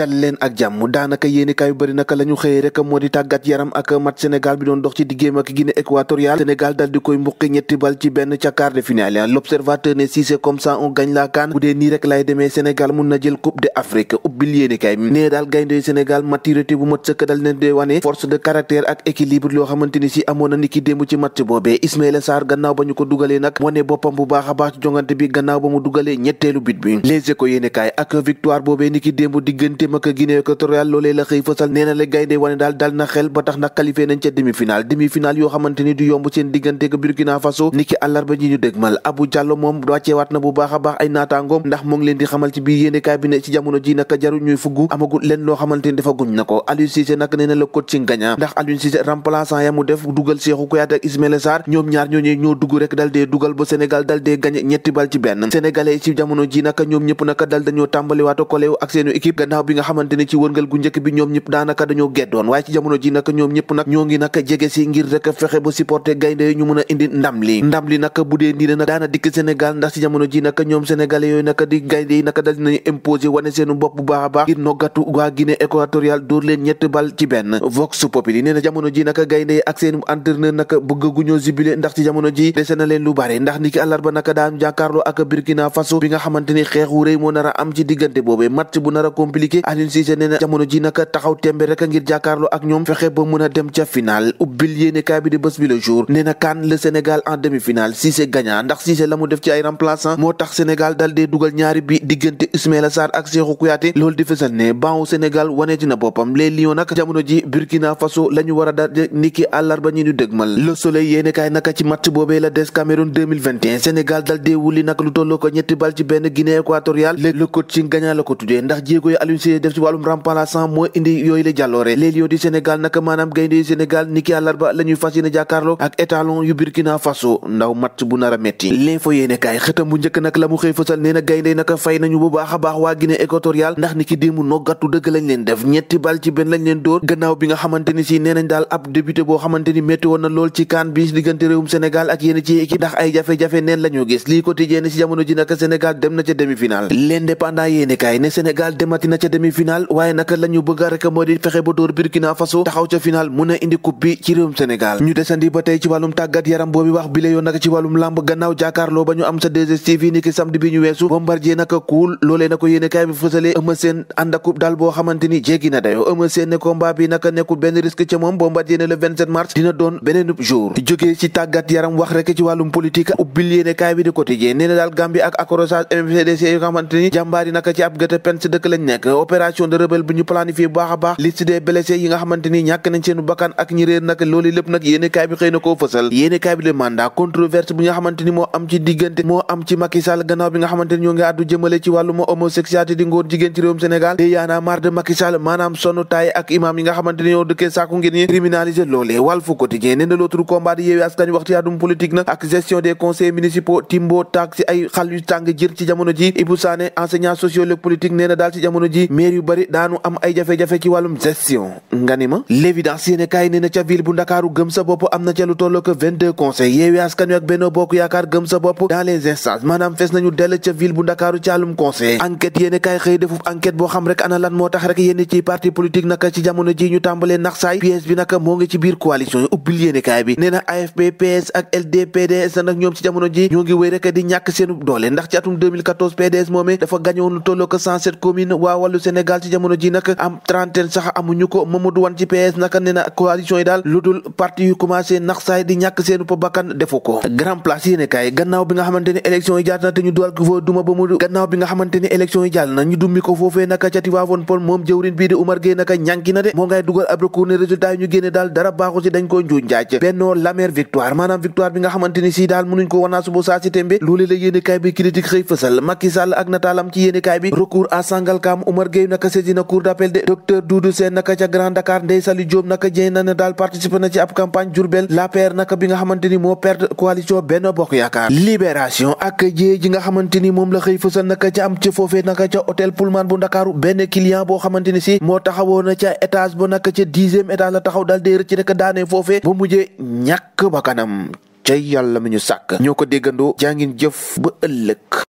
tal leen ak jàmm daanaka yéenekaay yu bëri naka la ñu xëyee rek moo di tàggat yaram ak match Sénégal bi doon dox ci diggéem ak Guinée équatoriale. Sénégal dal di koy mbuqi ñetti bal ci benn ca quart de finale. L'observateur ne si c'est comme ça on gagne la CAN bu dee nii rek lay demee Sénégal mun na jël coupe d'Afrique ubbil yéenekaay bi nee daal gaynde Sénégal maturité bu mat sëkk dal ne de wane force de caractère ak équilibre loo xamante ni si amoon na ni ki démb ci match boobee. Ismaïla Sarr gannaaw ba ñu ko dugalee nag wane boppam bu baax a baax ci jongante bi gannaaw ba mu dugalee ñetteelu but bi. Les Échos yéenekaay ak victoire boobee ni ki démb diggante ak Guinée équatoriale loolee la xëy fësal nee na la gaynde wane daal dal na xel ba tax na qualifié nañ ca demi-finale yoo xamante ni du yomb seen diggante ak Burkina Faso niki àllarba ji ñu dégmal. Abou Diallo moom wàcceewaat na bu baax a baax ay naataangoom ndax mu ngi leen di xamal ci biir yéenekaay bi ne ci jamono ji naka jaru ñuy fugg amagul leen loo xamante ni dafa guñ na ko. Aliou Cissé nag nee na la coaching gagnant ndax Aliou Cissé remplaçant ya mu def dugal Cheikhou Kouyaté ak Ismaïla Sarr ñoom ñaar ñooñee ñoo dugg rek dal dee dugal ba Sénégal dal dee gagné ñetti bal ci benn. Sénégalais ci jamono ji naka ñoom ñëpp naka dal dañoo tàmbaliwaat kolew ak seenu équipe gannaaw bi nga xamante ni ci wërngal gu njëkk bi ñoom ñëpp daanaka dañoo geddoon waaye ci jamono ji nag ñoom ñëpp nag ñoo ngi nag jege si ngir rek fexe ba supporter gaynde yi ñu mën a indi ndam li nag bu dee nii nag daana dikk Sénégal ndax ci jamono ji nag ñoom sénégalais yooyu nag di gaynde yi nag dal dinañu imposer wane seenu bopp bu baax a baax ngir noggatu waa Guinée équatoriale dóor leen ñetti bal ci benn. Vox Populi nee na jamono ji nag gaynde yi ak seenu entraîneur nag bëgg gu ñoo jubilé ndax ci jamono ji dese na leen lu bare ndax niki àllarba nag daan jàkkaarloo ak Burkina Faso bi nga xamante ni xeex wu rëy moo nar a am ci diggante boobee match bu nar a compliqué. Aliou Cissé nee na jamono ji nag taxaw tembe rek ngir jàkkaarloo ak ñoom fexe ba mën a dem ca final ubbil yéenekaay bi di bés bi le jour nee na CAN le Sénégal en demi-finale Cissé gagnant ndax Cissé la mu def ci ay remplaçant moo tax Sénégal dal dee dugal ñaari bi diggante Ismaïla Sarr ak Cheikhou Kouyaté loolu di fesal ne banc Sénégal wane dina boppam les Lions nag jamono ji Burkina Faso la ñu war a dal niki àllarba ñi ñu dëgmal. Le Soleil yéenekaay naka ci match boobee la des Cameroun 2021 Sénégal dal dee wuli nag lu tolloo ko ñetti bal ci benn Guinée équatoriale le coaching gagnant la ko tuddee ndax jéego yi Aliou Cissé def ci wàllum remplaçant moo indi yooyu la jàlloore. Les Lions du Sénégal naka maanaam gaynde yu Sénégal niki àllarba la ñuy fas yéene jàkkaarloo ak étalon yu Burkina Faso ndaw match bu nar a metti. L'info yéenekaay xëtam bu njëkk nag la mu xëy fësal nee na gaynde naka fay nañu bu baax a baax waa Guinée équatoriale ndax niki démb noggatu dëgg lañ leen def ñetti bal ci benn lañ leen dóor gannaaw bi nga xamante ni si nee nañ daal ab débuté boo xamante ni métti woon na lool ci CAN bi diggante réewum Sénégal ak yéen ci équipe ndax ay jafe-jafe neen la ñu gis lii quotidien ci jamono ji naka Sénégal dem na ca demi-finale. L'Indépendant yéenekaay ne Sénégal demati na ca demi-finale waaye naka la ñu bëgg rek moo di fexe ba dóor Burkina Faso taxaw ca final mun a indi coupe bi ci réewum Sénégal. Ñu desandi ba tey ci wàllum tàggat yaram boobu wax bi la yoon naka ci wàllum lamb gannaaw jàkkaarloo ba ñu am sa 2STV ni ki samedi bi ñu weesu Bombardier naka kuul loolee na ko yéenekaay bi fësalee Eumeu Sène ànd ak coupe daal boo xamante ni jéggi na dayo Eumeu Sène ne combat bi naka nekkul benn risque ca moom Bombardier ne le 27 mars dina doon beneen jour. Jógee ci tàggat yaram wax rek ci wàllum politique ubbil yéenekaay bi di quotidien nee na daal Gambie ak accrochage MFDC yoo xamante ni jàmbaar yi naka ci ab gëtë pen dëkk lañ nekk opération de rebelle bu ñu planifié bu baax a baax liste des blessés yi nga xamante ni ñàkk nañ seenu bakkan ak ñi réer nag loolu lépp nag yéenekaay bi xëy na koo fësal. Yéenekaay bi le mandat controverse bi nga xamante ni moo am ci diggante moo am ci Macky Sall gannaaw bi nga xamante ni ñoo ngi àddu jëmale ci wàllum homosexualité di ngóor jigéen ci réewum Sénégal te yaana marre de Macky Sall maanaam sonu taay ak imam yi nga xamante ni ñoo dëkkee sàkku ngir ñi criminaliser loolee Walf Quotidien nee na l'autre combat di Yewwi Askan Wi waxtu yaadum politique nag ak gestion des conseils municipaux timbo taag si ay xal yu tàng jër ci jamono ji Ibou Sané enseignant sociologue politique nee na daal ci jamono ji maire yu bari daanu am ay jafe-jafe ci wàllum gestion nga ni ma. L'évidence yéenekaay nee na ca ville bu Ndakaaru gëm sa bopp am na ca lu tolloo ko 22 conseils Yewwi Askan Wi ak Benno Bokk Yaakaar gëm sa bopp dans les instances maanaam fees nañu dell ca ville bu Ndakaaru ci àllum conseil enquête yéenekaay xëy defuf enquête boo xam rek ana lan moo tax rek yénn ci parti politique naka ci jamono ji ñu tàmbalee nax saay pièce bi naka moo ngi ci biir coalition yi ubbil yéenekaay bi nee na AFP PS ak LD PDS nag ñoom ci jamono ji ñoo ngi wéy rek di ñàkk seenu doole ndax ci atum 2014 PDS moomee dafa gañoon lu tolloo ko 107 communes waa wàllu Sénégal ci jamono ji nag am trentaine sax amuñu ko Mamadou Wane ci PS naka nee na coalition yi daal lu dul parti yu commencé nax saay di ñàkk seenu pa bakkan defu ko. Grand Place yéenekaay gannaaw bi nga xamante ni élection yi jaar na te ñu duwal ko fa duma ba mu gannaaw bi nga xamante ni élection yi jàll na ñu dummi ko foofee naka ca Tivaouane Peulh moom jëwrin bii di Oumar Gueye naka ñànki na de moo ngay dugal ab recours ne résultat yi ñu génne daal dara baaxu si dañ ko njuuj njaaj Benno l'amère victoire maanaam victoire bi nga xamante ni si daal mënuñ ko wanaa subu saa si tembe loolu la yéenekaay bi critique xëy fësal Macky Sall ak nataalam ci yéenekaay bi recours à Sangalkam Oumar Gueye naka saisi na cour d'appel de docteur Doudou Sène naka ca Grand Dakar Ndeye Saly Diop naka jey na ne daal participer na ci ab campagne Diourbel l'APR naka bi nga xamante ni moo perdre coalition Benno Bokk Yaakaar Libération ak jey ji nga xamante ni moom la xëy fësal naka ca am ca foofee naka ca hôtel Pullman bu Ndakaaru benn client boo xamante ni si moo taxawoon na ca étage ba naka ca 10e étage la taxaw daal dee rëcc rek daanee foofee ba mujjee ñàkk ba kanam ca yàlla mi ñu sàkk ñoo ko déggandoo jàngin jëf ba ëllëg